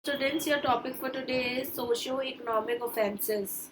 Students, your topic for today is socio-economic offenses.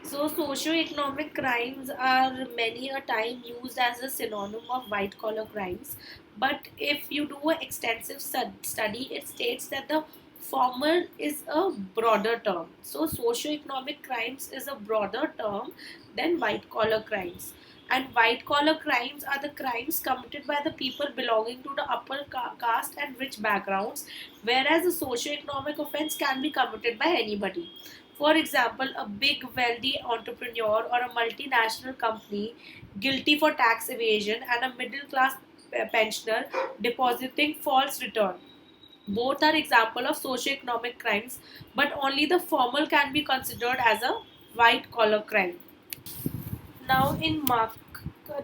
So, socio-economic crimes are many a time used as a synonym of white-collar crimes. But if you do an extensive study, it states that the former is a broader term. So, socio-economic crimes is a broader term than white-collar crimes. And white-collar crimes are the crimes committed by the people belonging to the upper caste and rich backgrounds, whereas a socio-economic offense can be committed by anybody. For example, a big wealthy entrepreneur or a multinational company guilty for tax evasion and a middle class pensioner depositing false return. Both are example of socio-economic crimes, but only the former can be considered as a white collar crime. Now, in Mark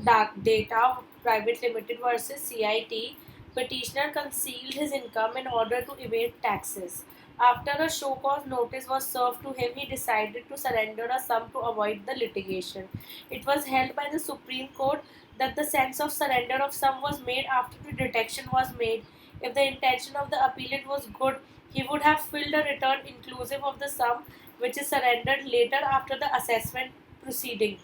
Dark Data Private Limited versus CIT, petitioner concealed his income in order to evade taxes. After a show cause notice was served to him, he decided to surrender a sum to avoid the litigation. It was held by the Supreme Court that the sense of surrender of sum was made after the detection was made. If the intention of the appellant was good, he would have filled a return inclusive of the sum which is surrendered later after the assessment proceeding.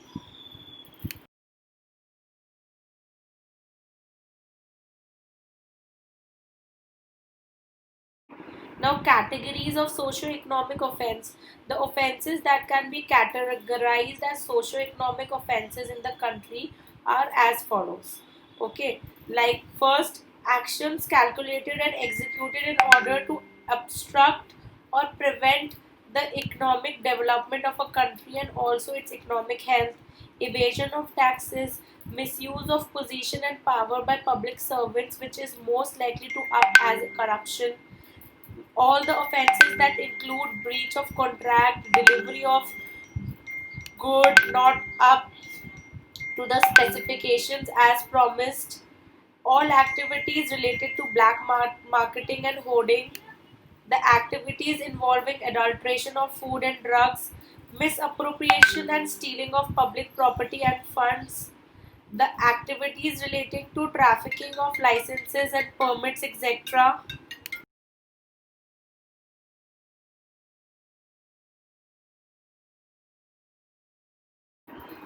Now, categories of socio-economic offense. The offenses that can be categorized as socio-economic offenses in the country are as follows. Okay, like first, actions calculated and executed in order to obstruct or prevent the economic development of a country and also its economic health, evasion of taxes, misuse of position and power by public servants, which is most likely to up as corruption, all the offences that include breach of contract, delivery of good not up to the specifications as promised, all activities related to black marketing and hoarding, the activities involving adulteration of food and drugs, misappropriation and stealing of public property and funds, the activities relating to trafficking of licenses and permits, etc.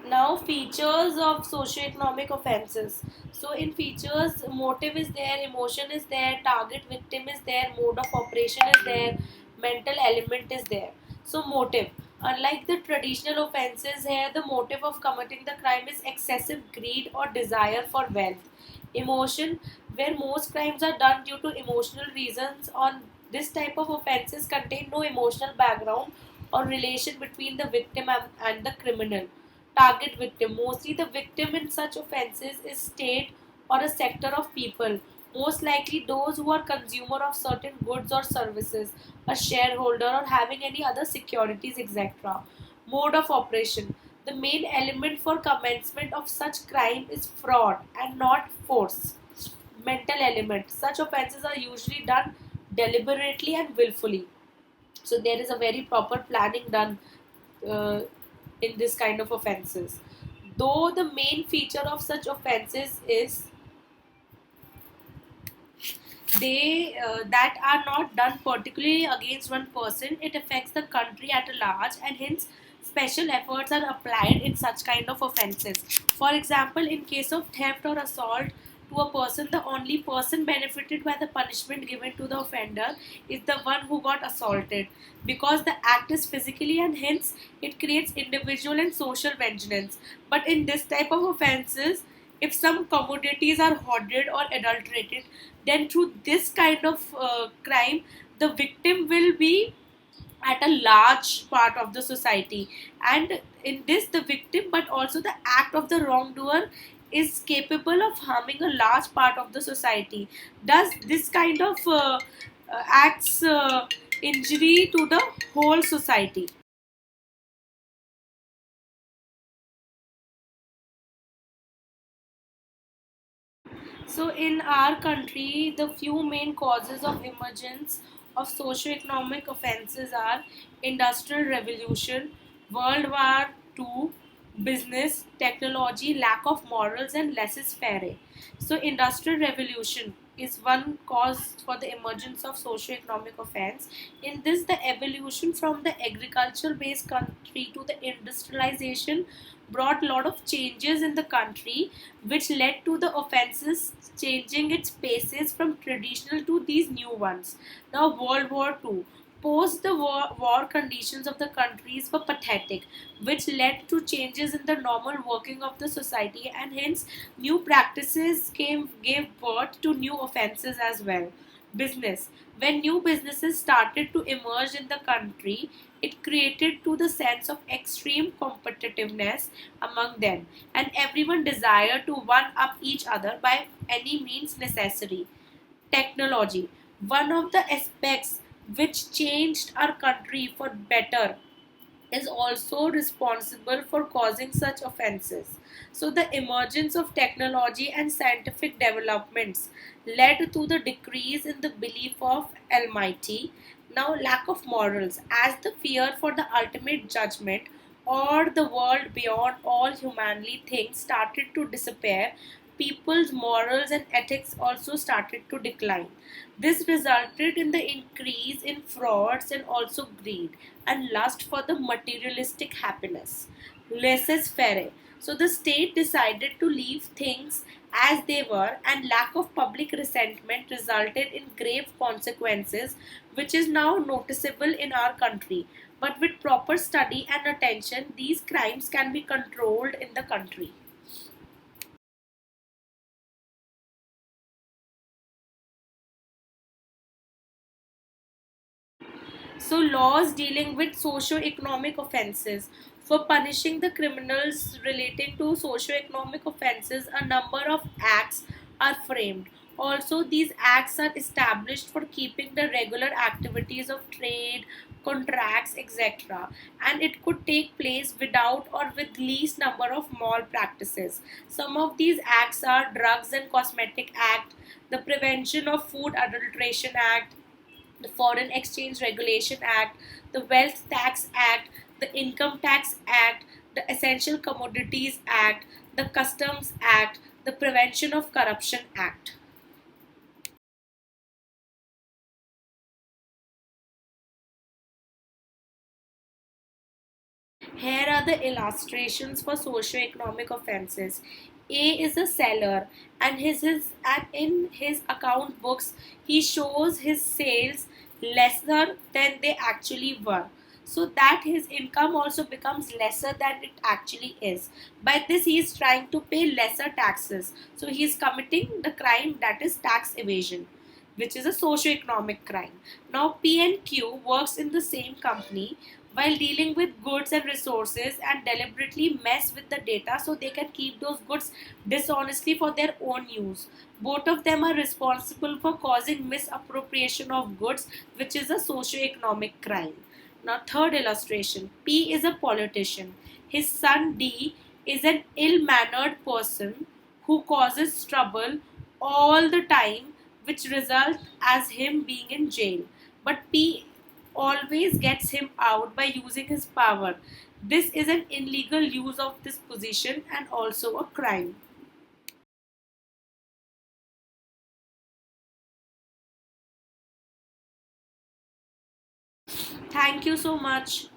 Now, features of socioeconomic offenses. So, in features, motive is there, emotion is there, target victim is there, mode of operation is there, mental element is there. So, motive. Unlike the traditional offenses, here the motive of committing the crime is excessive greed or desire for wealth. Emotion, where most crimes are done due to emotional reasons, on this type of offenses contain no emotional background or relation between the victim and the criminal. Target victim. Mostly the victim in such offences is state or a sector of people, most likely those who are consumer of certain goods or services, a shareholder or having any other securities, etc. Mode of operation. The main element for commencement of such crime is fraud and not force. Mental element. Such offences are usually done deliberately and willfully. So there is a very proper planning done uh, in this kind of offences. Though the main feature of such offences is they that are not done particularly against one person, it affects the country at a large, and hence special efforts are applied in such kind of offences. For example, in case of theft or assault to a person, the only person benefited by the punishment given to the offender is the one who got assaulted, because the act is physically and hence it creates individual and social vengeance. But in this type of offences, if some commodities are hoarded or adulterated, then through this kind of crime, the victim will be at a large part of the society, and in this the victim but also the act of the wrongdoer is capable of harming a large part of the society. Does this kind of acts injury to the whole society. So, in our country, the few main causes of emergence of socio-economic offences are Industrial Revolution, World War II, Business, technology, lack of morals, and laissez-faire. So, industrial revolution is one cause for the emergence of socio-economic offense. In this, the evolution from the agriculture-based country to the industrialization brought a lot of changes in the country, which led to the offenses changing its basis from traditional to these new ones. Now, World War II. Post the war conditions of the countries were pathetic, which led to changes in the normal working of the society, and hence new practices gave birth to new offenses as well. Business. When new businesses started to emerge in the country, it created to the sense of extreme competitiveness among them, and everyone desired to one up each other by any means necessary. Technology. One of the aspects which changed our country for better is also responsible for causing such offenses. So, the emergence of technology and scientific developments led to the decrease in the belief of Almighty. Now, lack of morals, as the fear for the ultimate judgment or the world beyond all humanly things started to disappear, people's morals and ethics also started to decline. This resulted in the increase in frauds and also greed and lust for the materialistic happiness. Laissez faire. So the state decided to leave things as they were, and lack of public resentment resulted in grave consequences, which is now noticeable in our country. But with proper study and attention, these crimes can be controlled in the country. So, laws dealing with socio-economic offences. For punishing the criminals relating to socio-economic offences, a number of acts are framed. Also, these acts are established for keeping the regular activities of trade, contracts, etc. And it could take place without or with least number of malpractices. Some of these acts are Drugs and Cosmetic Act, the Prevention of Food Adulteration Act, the Foreign Exchange Regulation Act, the Wealth Tax Act, the Income Tax Act, the Essential Commodities Act, the Customs Act, the Prevention of Corruption Act. Here are the illustrations for socio-economic offences. A is a seller, and and in his account books he shows his sales lesser than they actually were, so that his income also becomes lesser than it actually is. By this he is trying to pay lesser taxes, so he is committing the crime, that is tax evasion, which is a socio-economic crime. Now P&Q works in the same company while dealing with goods and resources and deliberately mess with the data so they can keep those goods dishonestly for their own use. Both of them are responsible for causing misappropriation of goods, which is a socio-economic crime. Now, third illustration. P is a politician. His son D is an ill mannered person who causes trouble all the time, which results as him being in jail. But P always gets him out by using his power. This is an illegal use of this position and also a crime. Thank you so much.